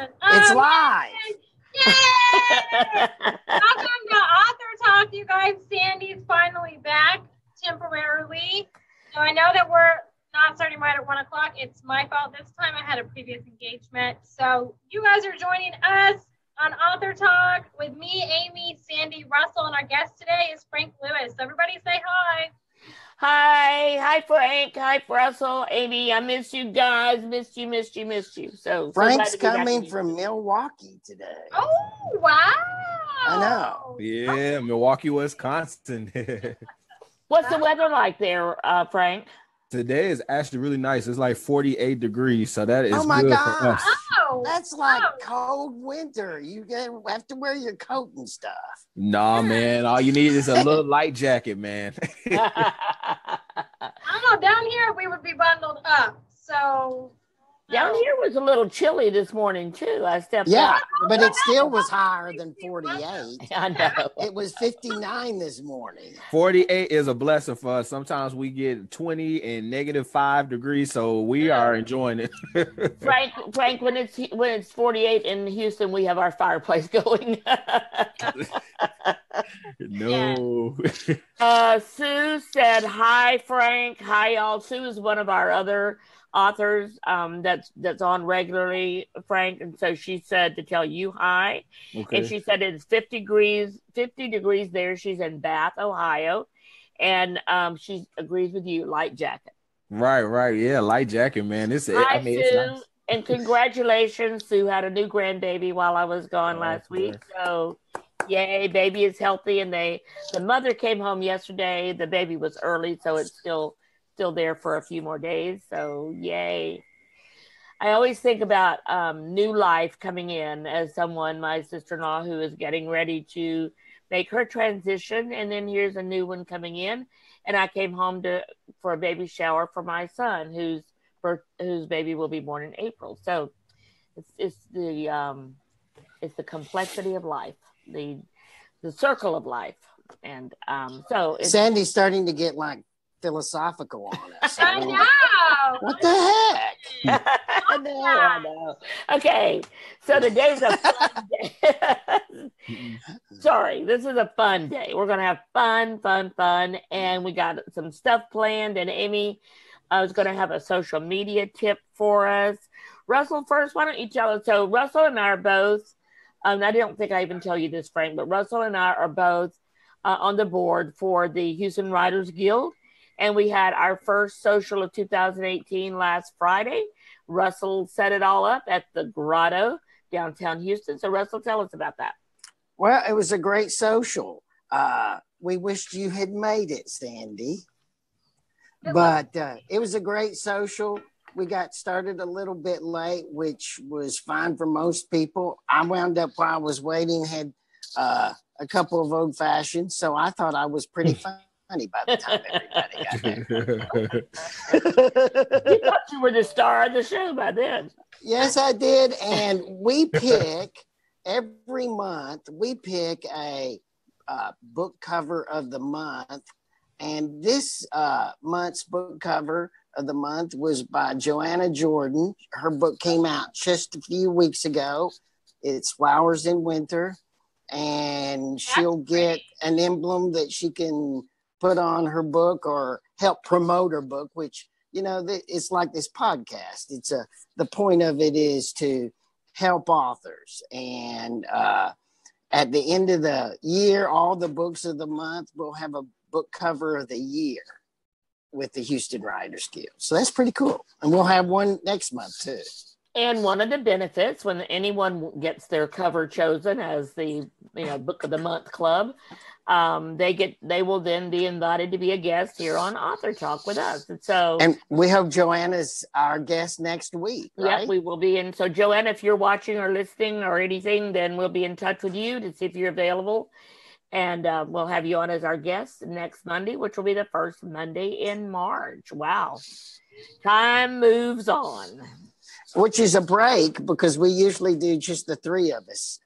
It's live. Yay! Welcome to Author Talk, you guys. Sandy's finally back temporarily. So I know that we're not starting right at 1 o'clock. It's my fault this time. I had a previous engagement. So you guys are joining us on Author Talk with me, Amy, Sandy, Russell, and our guest today is Frank Lewis. Everybody say hi. Hi, Frank. Hi, Russell. Amy, I miss you guys. Missed you. So Frank's coming from Milwaukee today. Oh, wow. I know. Yeah, Milwaukee, Wisconsin. What's the weather like there, Frank? Today is actually really nice. It's like 48 degrees, so that is Oh my good God. for us. Oh, That's like cold winter. You have to wear your coat and stuff. Nah, man. All you need is a little light jacket, man. I don't know. Down here, we would be bundled up. So Down here was a little chilly this morning, too. I stepped Yeah, out. but it still was higher than 48. I know. It was 59 this morning. 48 is a blessing for us. Sometimes we get 20 and -5 degrees, so we are enjoying it. Frank, when it's 48 in Houston, we have our fireplace going. No. Sue said, hi, Frank. Hi, y'all. Sue is one of our other authors that's on regularly, Frank. And so she said to tell you hi. Okay. And she said it's 50 degrees there. She's in Bath, Ohio. And she agrees with you, light jacket. Right. Yeah, light jacket, man. Hi, Sue. It's nice. And congratulations, Sue had a new grandbaby while I was gone last week. So yay, baby is healthy. And the mother came home yesterday. The baby was early, so it's still there for a few more days. So yay. I always think about new life coming in as someone, my sister-in-law, who is getting ready to make her transition. And then here's a new one coming in. And I came home for a baby shower for my son, whose baby will be born in April. So it's the complexity of life, the circle of life. And so Sandy's starting to get like philosophical on us. I know. What the heck? I know. Okay, so today's a fun day. Sorry, this is a fun day. We're gonna have fun, and we got some stuff planned. And Amy, I was gonna have a social media tip for us. Russell, first, why don't you tell us? So Russell and I are both. I don't think I even tell you this, Frank, but Russell and I are both on the board for the Houston Writers Guild. And we had our first social of 2018 last Friday. Russell set it all up at the Grotto, downtown Houston. So Russell, tell us about that. Well, it was a great social. We wished you had made it, Sandy. But it was a great social. We got started a little bit late, which was fine for most people. I wound up while I was waiting, had a couple of old fashions. So I thought I was pretty funny by the time everybody got there. You thought you were the star of the show by then. Yes, I did. And we pick every month, a book cover of the month. And this month's book cover of the month was by Joanna Jordan. Her book came out just a few weeks ago. It's Flowers in Winter. And she'll get an emblem that she can put on her book or help promote her book, which, it's like this podcast. The point of it is to help authors. And at the end of the year, all the books of the month will have a book cover of the year with the Houston Writers Guild. So that's pretty cool. And we'll have one next month too. And one of the benefits when anyone gets their cover chosen as the book of the month club, they will then be invited to be a guest here on Author Talk with us. And we hope Joanna's our guest next week, right? Yeah, we will be in. So Joanna, if you're watching or listening or anything, then we'll be in touch with you to see if you're available. And we'll have you on as our guest next Monday, which will be the first Monday in March. Wow. Time moves on. Which is a break because we usually do just the three of us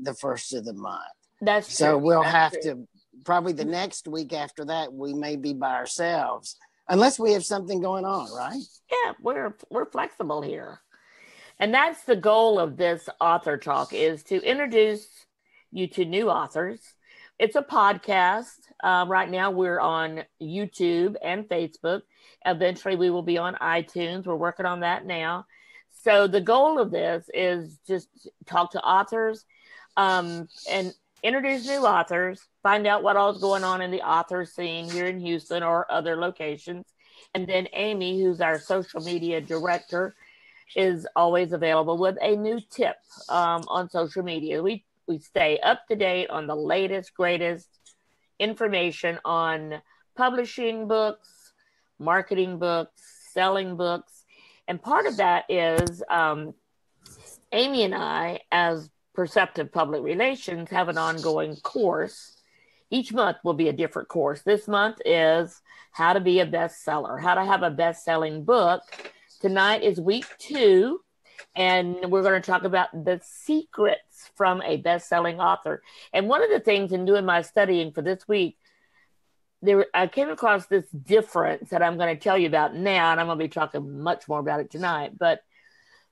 the first of the month. That's so true. We'll That's have true. to probably the next week after that we may be by ourselves unless we have something going on, right? Yeah, we're flexible here. And that's the goal of this author talk, is to introduce you to new authors. It's a podcast. Right now we're on YouTube and Facebook. Eventually we will be on iTunes. We're working on that now. So the goal of this is just talk to authors and introduce new authors, find out what all is going on in the author scene here in Houston or other locations. And then Amy, who's our social media director, is always available with a new tip on social media. We stay up to date on the latest, greatest information on publishing books, marketing books, selling books. And part of that is Amy and I, as Perceptive Public Relations, have an ongoing course. Each month will be a different course. This month is how to be a bestseller, how to have a best-selling book. Tonight is week 2, and we're going to talk about the secrets from a best-selling author. And one of the things in doing my studying for this week, I came across this difference that I'm going to tell you about now, and I'm going to be talking much more about it tonight. But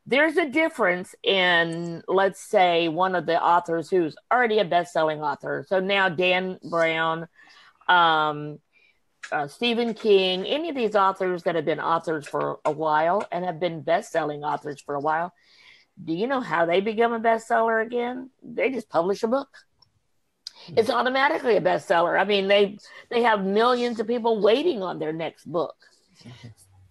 there's a difference in, let's say, one of the authors who's already a best-selling author. So now Dan Brown, Stephen King, any of these authors that have been authors for a while and have been best-selling authors for a while, do you know how they become a bestseller again? They just publish a book. It's automatically a bestseller. I mean, they have millions of people waiting on their next book.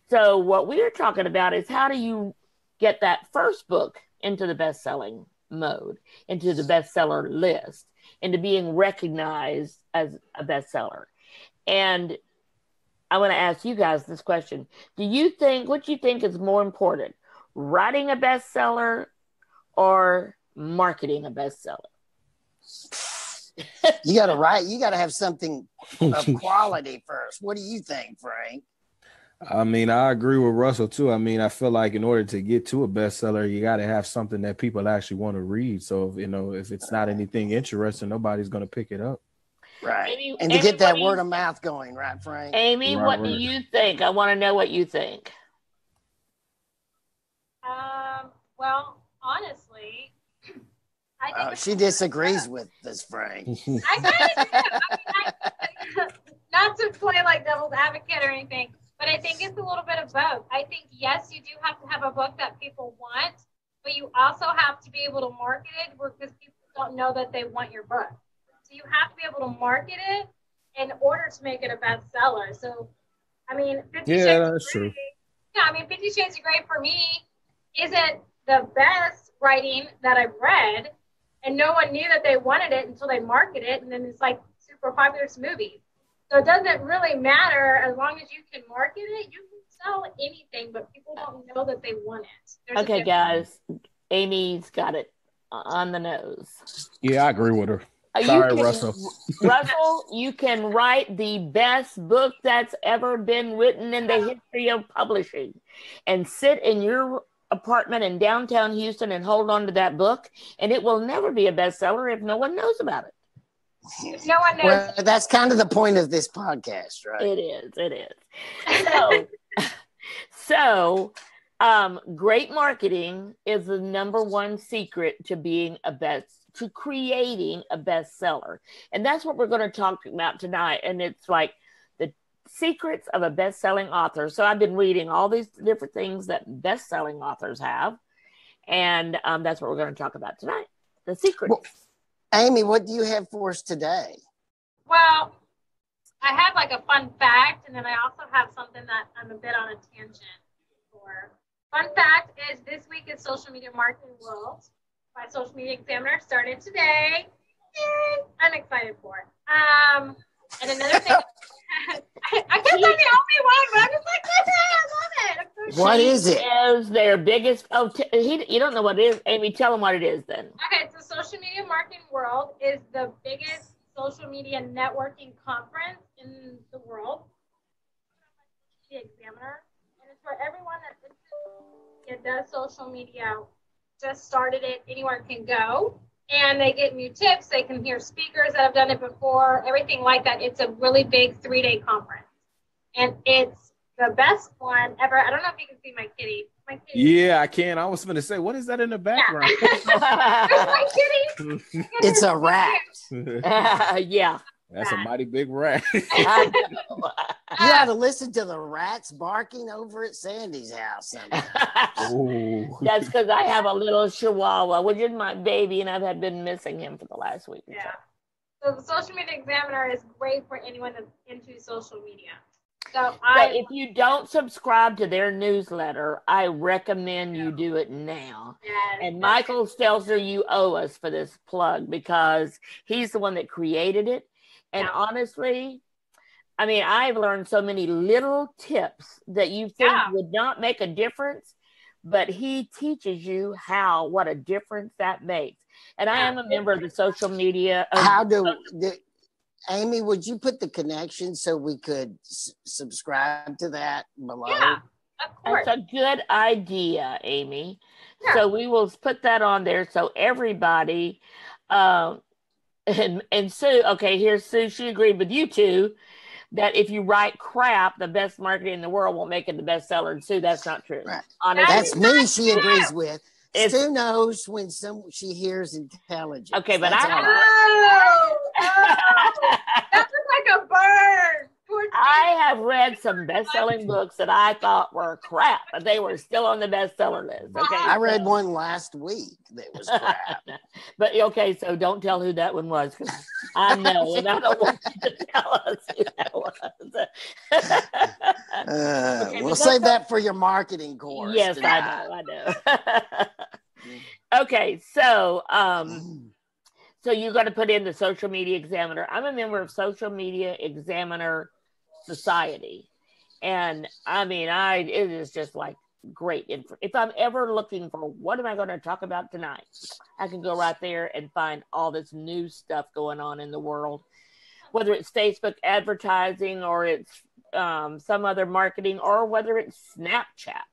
So what we're talking about is, how do you get that first book into the best-selling mode, into the bestseller list, into being recognized as a bestseller? And I want to ask you guys this question. What do you think is more important, writing a bestseller or marketing a bestseller? You got to write. You got to have something of quality first. What do you think, Frank? I mean, I agree with Russell too. I mean, I feel like in order to get to a bestseller, you got to have something that people actually want to read. So, if it's not anything interesting, nobody's going to pick it up. Right. Amy, and to get that word of mouth going, right, Frank? Amy, what do you think? I want to know what you think. Well, honestly, I think she disagrees with this, Frank. I kind of do. Not to play like devil's advocate or anything, but I think it's a little bit of both. I think, yes, you do have to have a book that people want, but you also have to be able to market it, because people don't know that they want your book. So you have to be able to market it in order to make it a bestseller. So, I mean, 50 Shades that's true. Yeah, I mean, 50 Shades of Grey for me isn't the best writing that I've read, and no one knew that they wanted it until they marketed it, and then it's like super popular movie. So it doesn't really matter, as long as you can market it, you can sell anything, but people don't know that they want it. Okay, guys, Amy's got it on the nose. Yeah, I agree with her. Sorry, Russell. Russell, you can write the best book that's ever been written in the history of publishing and sit in your apartment in downtown Houston and hold on to that book, and it will never be a bestseller if no one knows about it. No one knows. Well, that's kind of the point of this podcast, right? It is. So great marketing is the number one secret to to creating a bestseller. And that's what we're going to talk about tonight. And it's like the secrets of a best-selling author. So I've been reading all these different things that best-selling authors have. And that's what we're going to talk about tonight. The secrets. Well, Amy, what do you have for us today? Well, I have like a fun fact, and then I also have something that I'm a bit on a tangent for. Fun fact is, this week is Social Media Marketing World by Social Media Examiner. Started today. Yay! I'm excited for it. And another thing, I guess I'm the only one, but I'm just like, I love it. What is it? Is their biggest? You don't know what it is, Amy. Tell them what it is then. Okay, so Social Media Marketing World is the biggest social media networking conference in the world. The Examiner, and it's for everyone that does social media. Just started it. Anyone can go, and they get new tips. They can hear speakers that have done it before, everything like that. It's a really big 3-day conference, and it's the best one ever. I don't know if you can see my kitty. My kitty. Yeah, I can. I was going to say, what is that in the background? That's my kitty. It's a rat. Yeah. That's a mighty big rat. I know. You ought to listen to the rats barking over at Sandy's house sometimes. Ooh. That's because I have a little Chihuahua, which is my baby, and I've been missing him for the last week. Yeah. So the Social Media Examiner is great for anyone that's into social media. So if you don't subscribe to their newsletter, I recommend you do it now. Yes. And Michael Stelzer, you owe us for this plug because he's the one that created it. And honestly, I mean, I've learned so many little tips that you think would not make a difference, but he teaches you what a difference that makes. And I am a member of the social media. Amy, would you put the connection so we could subscribe to that below? Yeah, of course. That's a good idea, Amy. Yeah. So we will put that on there so everybody, and Sue, okay, here's Sue. She agreed with you two that if you write crap, the best marketing in the world won't make it the bestseller. And Sue, that's not true. Right. Honestly, That's me. She agrees with. It's- Sue knows when she hears intelligence. Okay, but That's I- all. That was like a bird. I have read some best-selling books that I thought were crap, but they were still on the bestseller list. Okay, I read one last week that was crap. But okay, so don't tell who that one was because I know, and I don't want you to tell us who that was. Okay, We'll save that for your marketing course. Yes, tonight. I know. Okay, so so you got to put in the Social Media Examiner. I'm a member of Social Media Examiner Society, and I mean, it is just like great. If I'm ever looking for what am I going to talk about tonight, I can go right there and find all this new stuff going on in the world, whether it's Facebook advertising or it's some other marketing, or whether it's Snapchat.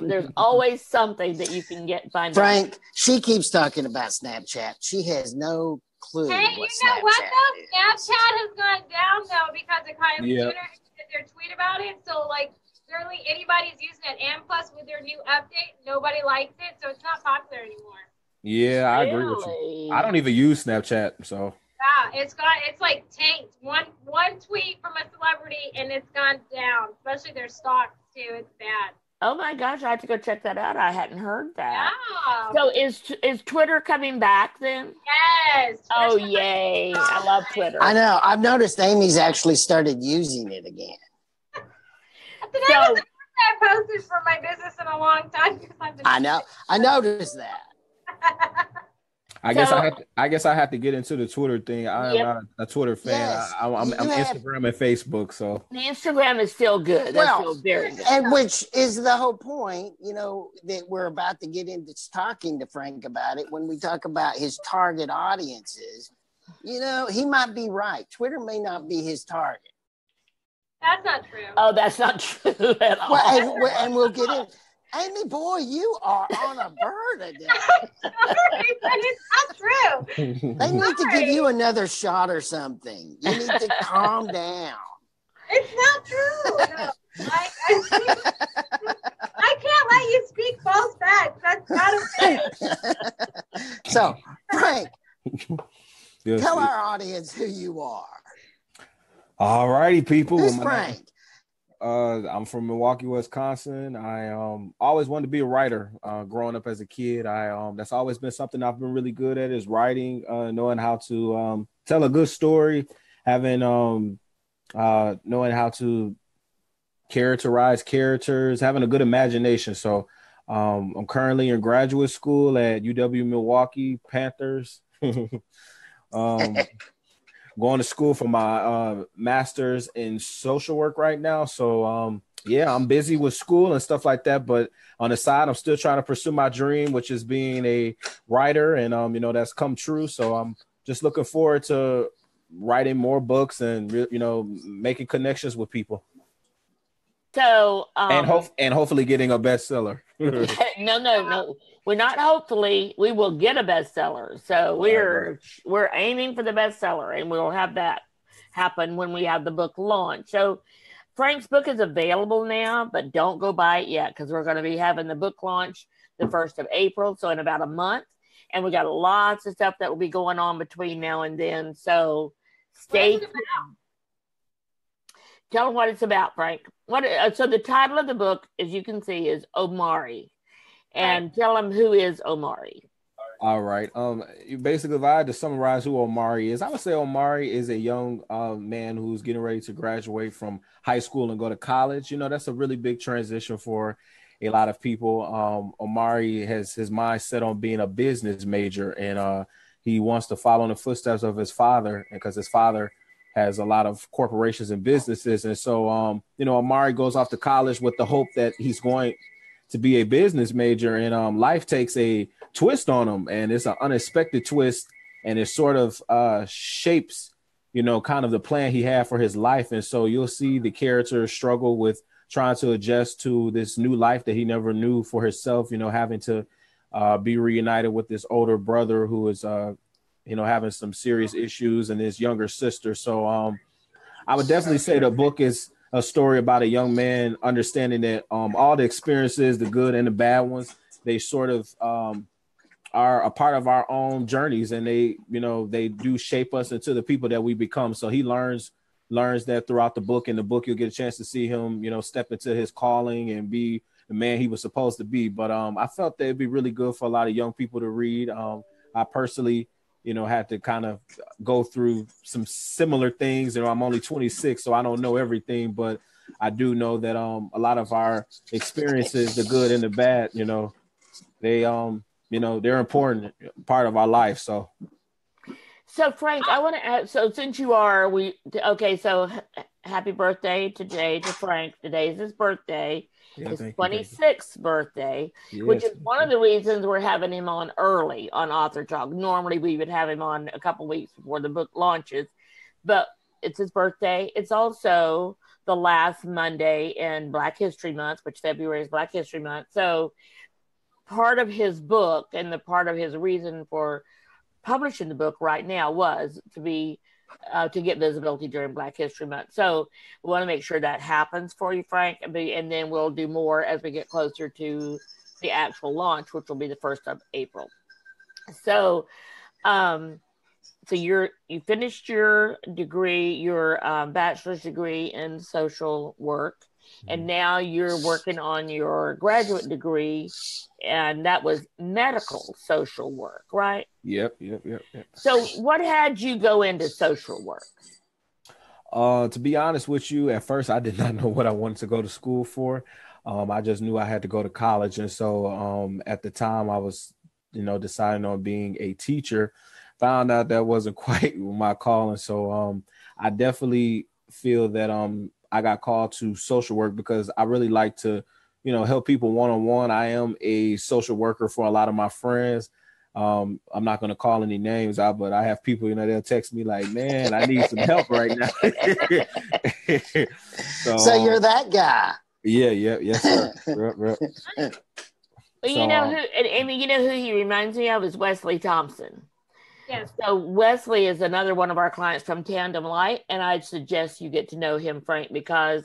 There's always something that you can find. Frank, she keeps talking about Snapchat. She has no clue. Hey, you know what though? Snapchat has gone down though because of Kylie Jenner did their tweet about it. So like literally anybody's using it, and plus with their new update, nobody likes it, so it's not popular anymore. Yeah, I agree with you. I don't even use Snapchat, so. Yeah, it's like tanked. One tweet from a celebrity and it's gone down, especially their stocks too. It's bad. Oh my gosh, I have to go check that out. I hadn't heard that. Yeah. So is Twitter coming back then? Yes. Oh yay! I love Twitter. I know. I've noticed Amy's actually started using it again. Today was the first I posted for my business in a long time. I know. I noticed that. I guess I have to get into the Twitter thing. I am not a Twitter fan. Yes. I'm Instagram and Facebook. So the Instagram is still good. That's still very good. And which is the whole point, that we're about to get into talking to Frank about it. When we talk about his target audiences, he might be right. Twitter may not be his target. That's not true. Oh, that's not true at all. Well, and we'll get in. Amy, boy, you are on a bird today. It's not true. They need to give you another shot or something. You need to calm down. It's not true. No. I can't let you speak false facts. That's not okay. So, Frank, tell our audience who you are. All righty, people. Who's Frank? I'm from Milwaukee, Wisconsin. I always wanted to be a writer. Growing up as a kid, that's always been something I've been really good at is writing, knowing how to tell a good story, having knowing how to characterize characters, having a good imagination. So I'm currently in graduate school at UW-Milwaukee Panthers. Going to school for my master's in social work right now. So, I'm busy with school and stuff like that. But on the side, I'm still trying to pursue my dream, which is being a writer. And, that's come true. So I'm just looking forward to writing more books and, making connections with people. So, and hopefully getting a bestseller. No. We're not hopefully. We will get a bestseller. So we're aiming for the bestseller, and we'll have that happen when we have the book launch. So Frank's book is available now, but don't go buy it yet because we're going to be having the book launch the 1st of April, so in about a month. And we got lots of stuff that will be going on between now and then. So stay tuned. Tell them what it's about, Frank. So the title of the book, as you can see, is Omari. And tell them who is Omari. All right. Basically, if I had to summarize who Omari is, I would say Omari is a young man who's getting ready to graduate from high school and go to college. You know, that's a really big transition for a lot of people. Omari has his mind set on being a business major, and he wants to follow in the footsteps of his father, because his father has a lot of corporations and businesses. And so, you know, Omari goes off to college with the hope that he's going to be a business major, and life takes a twist on him, and it's an unexpected twist, and it sort of shapes, you know, kind of the plan he had for his life. And so you'll see the character struggle with trying to adjust to this new life that he never knew for himself, you know, having to be reunited with this older brother who is you know, having some serious issues, and his younger sister. So I would definitely say the book is a story about a young man understanding that all the experiences, the good and the bad ones, they sort of are a part of our own journeys, and they, you know, they do shape us into the people that we become. So he learns that throughout the book. In the book, you'll get a chance to see him, you know, step into his calling and be the man he was supposed to be. But I felt that it'd be really good for a lot of young people to read. I personally, you know, had to kind of go through some similar things. You know, I'm only 26, so I don't know everything, but I do know that a lot of our experiences, the good and the bad, you know, they you know, they're important part of our life. So Frank, I want to add, so since you are, so happy birthday today to Frank. Today is his birthday. Yeah, his 26th birthday, yes, which is one of the reasons we're having him on early on Author Talk. Normally we would have him on a couple weeks before the book launches, but it's his birthday. It's also the last Monday in Black History Month, which February is Black History Month. So part of his book and the part of his reason for publishing the book right now was to get visibility during Black History Month. So we want to make sure that happens for you, Frank, and then we'll do more as we get closer to the actual launch, which will be the 1st of April. So, you finished your degree, your bachelor's degree in social work, and now you're working on your graduate degree, and that was medical social work, right? Yep. So what had you go into social work? To be honest with you, at first I did not know what I wanted to go to school for. I just knew I had to go to college. And so at the time I was, you know, deciding on being a teacher, found out that wasn't quite my calling. So I definitely feel that I got called to social work because I really like to, you know, help people one-on-one. I am a social worker for a lot of my friends. I'm not going to call any names out, but I have people, you know, they'll text me like, man, I need some help right now. So you're that guy. Yeah. Yes, sir. Well, you know who he reminds me of is Wesley Thompson. Yes. So Wesley is another one of our clients from Tandem Light, and I'd suggest you get to know him, Frank, because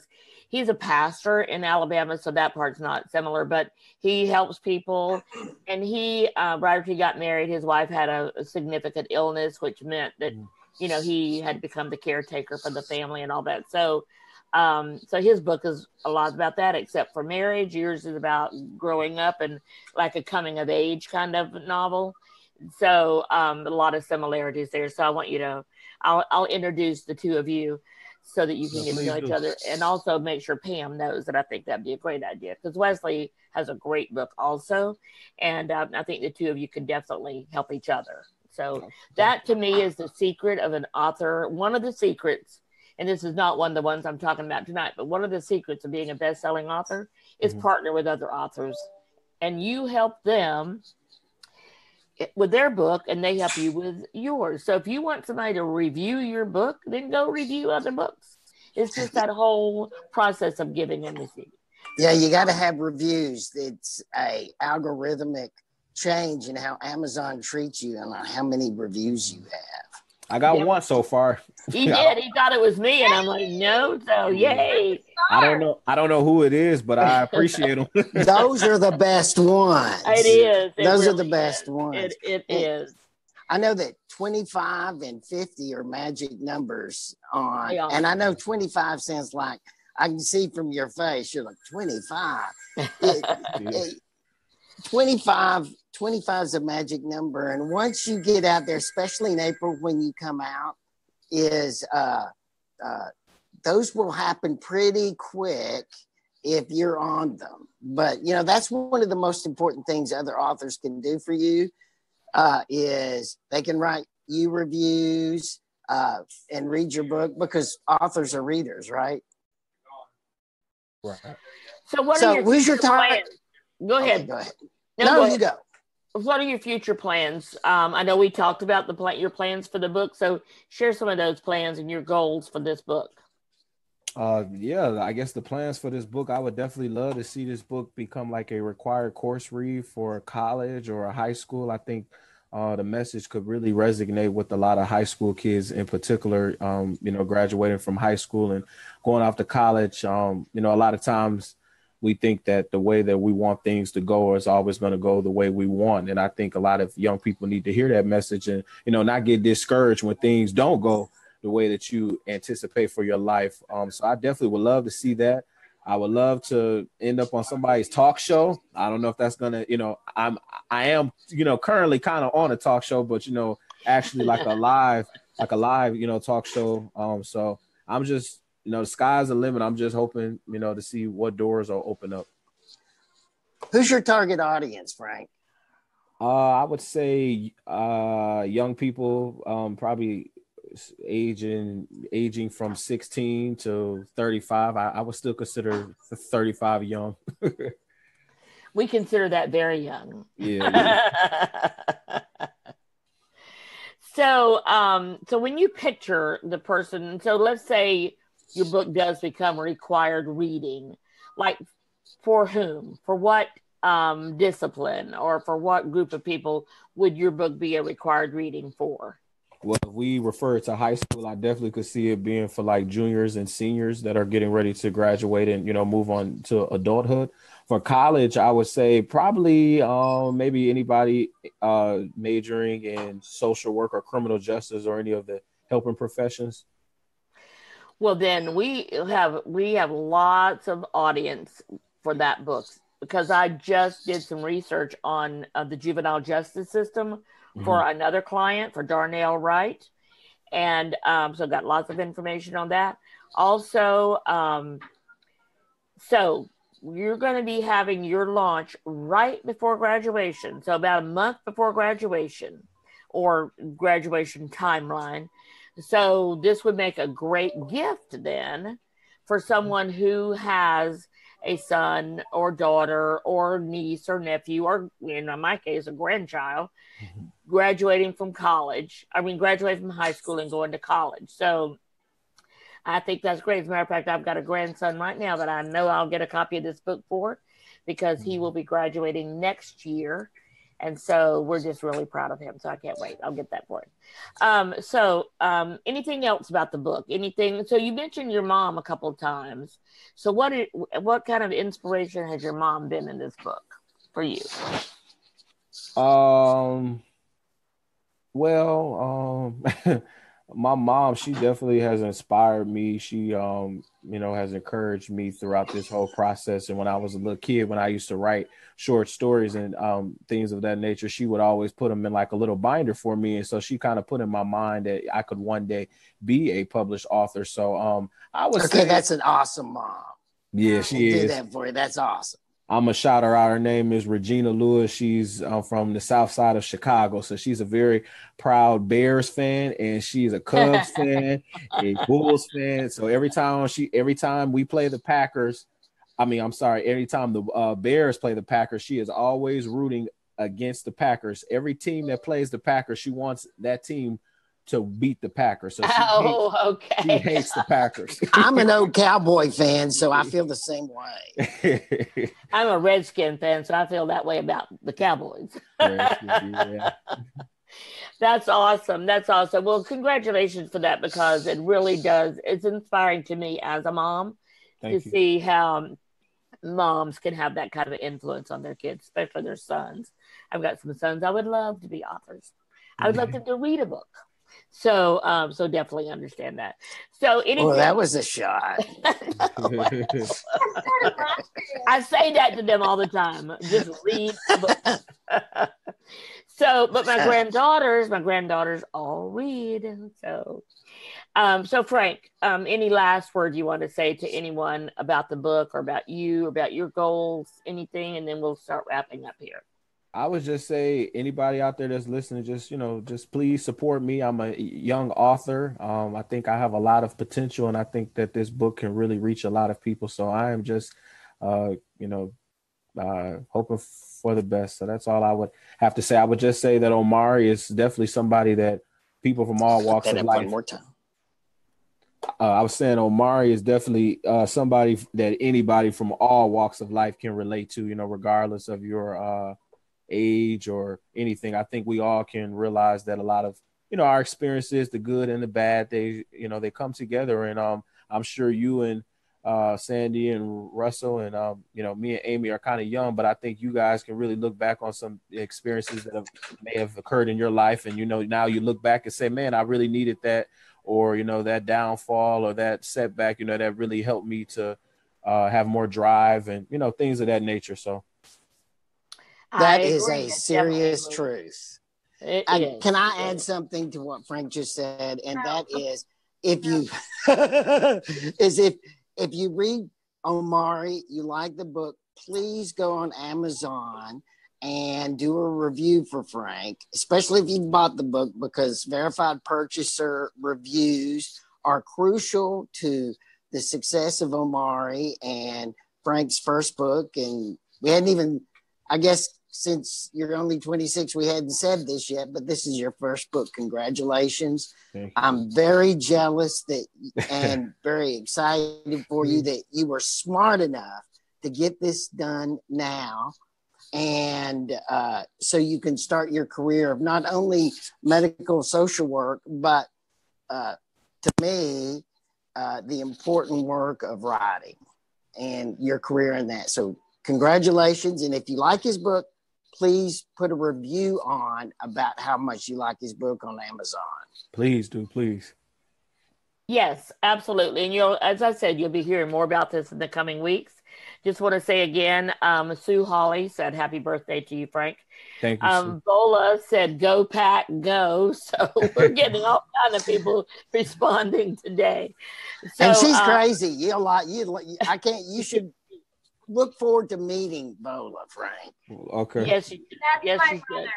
he's a pastor in Alabama, so that part's not similar, but he helps people. And he, right after he got married, his wife had a significant illness, which meant that, you know, he had become the caretaker for the family and all that. So his book is a lot about that, except for marriage. Yours is about growing up and like a coming of age kind of novel. So a lot of similarities there. So I want you to, I'll introduce the two of you so that you can get to know each other, and also make sure Pam knows that I think that'd be a great idea, because Wesley has a great book also. And I think the two of you can definitely help each other. So that to me is the secret of an author. One of the secrets, and this is not one of the ones I'm talking about tonight, but one of the secrets of being a best-selling author is partner with other authors, and you help them with their book and they help you with yours. So if you want somebody to review your book, then go review other books. It's just that whole process of giving and receiving. Yeah, you got to have reviews. It's a algorithmic change in how Amazon treats you and how many reviews you have. I got one so far. He did. He thought it was me, and I'm like, no. So yay! I don't know who it is, but I appreciate them. Those are the best ones. It is. Those are the best ones. It is. I know that 25 and 50 are magic numbers on, and I know 25 sounds like, I can see from your face, you're like 25. 25 is a magic number, and once you get out there, especially in April when you come out, is those will happen pretty quick if you're on them. But you know, that's one of the most important things other authors can do for you, is they can write you reviews and read your book, because authors are readers, right? Right. So what are who's your plans? Go ahead. Okay, go ahead. No, you go. What are your future plans? I know we talked about your plans for the book, so share some of those plans and your goals for this book. Yeah, I guess the plans for this book, I would definitely love to see this book become like a required course read for college or a high school. I think the message could really resonate with a lot of high school kids in particular, graduating from high school and going off to college. A lot of times we think that the way that we want things to go is always going to go the way we want. And I think a lot of young people need to hear that message and, not get discouraged when things don't go the way that you anticipate for your life. So I definitely would love to see that. I would love to end up on somebody's talk show. I don't know if that's going to, I am, currently kind of on a talk show, but, actually like a live, talk show. So I'm just, the sky's the limit. I'm just hoping, to see what doors will open up. Who's your target audience, Frank? I would say young people, probably aging from 16 to 35. I would still consider 35 young. We consider that very young. Yeah. So when you picture the person, so let's say your book does become required reading, like for whom, for what discipline, or for what group of people would your book be a required reading for? Well, if we refer to high school, I definitely could see it being for like juniors and seniors that are getting ready to graduate and, move on to adulthood. For college, I would say probably maybe anybody majoring in social work or criminal justice or any of the helping professions. Well, then we have lots of audience for that book, because I just did some research on the juvenile justice system for another client, for Darnell Wright. And so got lots of information on that. Also, so you're going to be having your launch right before graduation. So about a month before graduation, or graduation timeline. So this would make a great gift then for someone who has a son or daughter or niece or nephew, or in my case, a grandchild, graduating from high school and going to college. So I think that's great. As a matter of fact, I've got a grandson right now that I know I'll get a copy of this book for, because he will be graduating next year. And so we're just really proud of him. So I can't wait. I'll get that for him. So anything else about the book? Anything? So you mentioned your mom a couple of times. So what kind of inspiration has your mom been in this book for you? My mom, she definitely has inspired me. She, has encouraged me throughout this whole process. And when I was a little kid, when I used to write short stories and things of that nature, she would always put them in like a little binder for me. And so she kind of put in my mind that I could one day be a published author. So I would say that's an awesome mom. Yeah, she is. Do that for you. That's awesome. I'm going to shout her out. Her name is Regina Lewis. She's from the south side of Chicago. So she's a very proud Bears fan, and she's a Cubs fan, a Bulls fan. So every time we play the Packers, every time the Bears play the Packers, she is always rooting against the Packers. Every team that plays the Packers, she wants that team to beat the Packers. So she hates the Packers. I'm an old Cowboy fan, so I feel the same way. I'm a Redskin fan, so I feel that way about the Cowboys. Yeah. That's awesome. That's awesome. Well, congratulations for that, because it really does. It's inspiring to me as a mom Thank to you. see how moms can have that kind of influence on their kids, especially their sons. I've got some sons. I would love to be authors. I would love them to read a book. So, so definitely understand that. So, anything. Well, that was a shot. I say that to them all the time. Just read a book. So, but my granddaughters all read. So Frank, any last word you want to say to anyone about the book or about you, about your goals, anything, and then we'll start wrapping up here. I would just say anybody out there that's listening, just please support me. I'm a young author. I think I have a lot of potential, and I think that this book can really reach a lot of people. So I am just, hoping for the best. So that's all I would have to say. I would just say that Omari is definitely somebody that people from all walks of life. One more time. I was saying Omari is definitely somebody that anybody from all walks of life can relate to, regardless of your age or anything. I think we all can realize that a lot of, our experiences, the good and the bad, they come together. And I'm sure you and Sandy and Russell and, me and Amy are kind of young, but I think you guys can really look back on some experiences that may have occurred in your life. And, now you look back and say, man, I really needed that. Or, that downfall or that setback, that really helped me to have more drive and, things of that nature. So that is a serious truth. Can I add something to what Frank just said? And that is, if you read Omari, you like the book, please go on Amazon and do a review for Frank, especially if you bought the book, because verified purchaser reviews are crucial to the success of Omari and Frank's first book. And we hadn't even, I guess, since you're only 26, we hadn't said this yet, but this is your first book. Congratulations. I'm very jealous and very excited for you that you were smart enough to get this done now. And so you can start your career of not only medical social work, but to me, the important work of writing and your career in that. So congratulations. And if you like his book, please put a review on about how much you like his book on Amazon. Please do, please. Yes, absolutely. And as I said, you'll be hearing more about this in the coming weeks. Just want to say again, Sue Hawley said happy birthday to you, Frank. Thank you, Sue. Bola said go Pack go. So we're getting all kind of people responding today. So, and she's crazy. You should look forward to meeting Bola, Frank. Okay. Yes, that's my mother.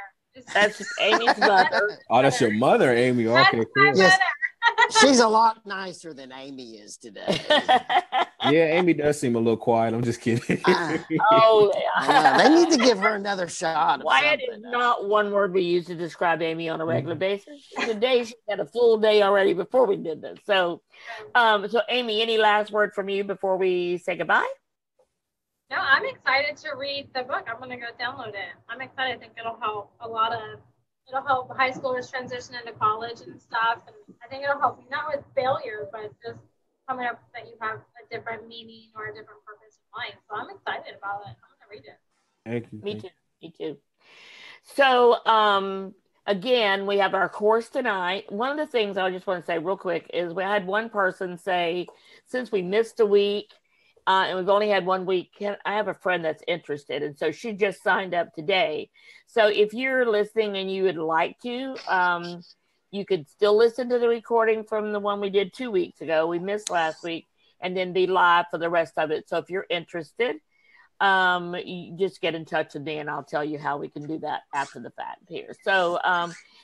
That's Amy's mother. Oh, that's your mother, Amy. Okay, cool. Yes. She's a lot nicer than Amy is today. Yeah, Amy does seem a little quiet. I'm just kidding. They need to give her another shot. Quiet is not one word we use to describe Amy on a regular basis. Today she had a full day already before we did this. So Amy, any last word from you before we say goodbye? No, I'm excited to read the book. I'm going to go download it. I'm excited. I think it'll help it'll help high schoolers transition into college and stuff. And I think it'll help you not with failure, but just coming up that you have a different meaning or a different purpose in life. So I'm excited about it. I'm going to read it. Thank you. Me too. So, again, we have our course tonight. One of the things I just want to say real quick is we had one person say, since we missed a week, and we've only had 1 week, I have a friend that's interested. And so she just signed up today. So if you're listening and you would like to, you could still listen to the recording from the one we did 2 weeks ago. We missed last week, and then be live for the rest of it. So if you're interested, you just get in touch with me and I'll tell you how we can do that after the fact here. So,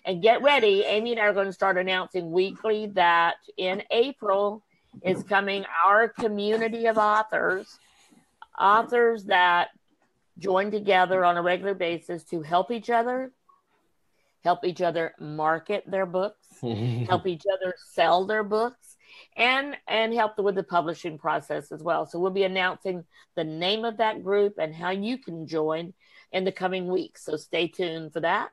and get ready. Amy and I are going to start announcing weekly that in April is coming our community of authors that join together on a regular basis to help each other market their books, help each other sell their books, and help with the publishing process as well. So we'll be announcing the name of that group and how you can join in the coming weeks. So stay tuned for that.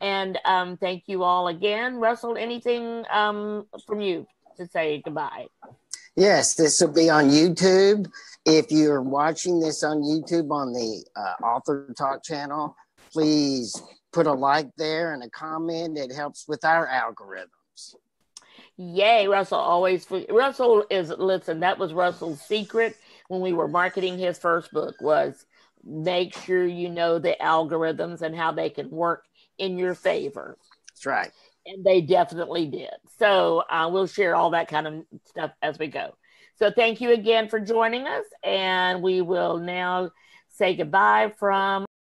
And thank you all again. Russell, anything from you to say goodbye? Yes, this will be on YouTube. If you're watching this on YouTube on the Author Talk channel, please put a like there and a comment. It helps with our algorithms. Yay, Russell is, listen, that was Russell's secret when we were marketing his first book, was make sure you know the algorithms and how they can work in your favor. That's right. And they definitely did. So we'll share all that kind of stuff as we go. So thank you again for joining us. And we will now say goodbye from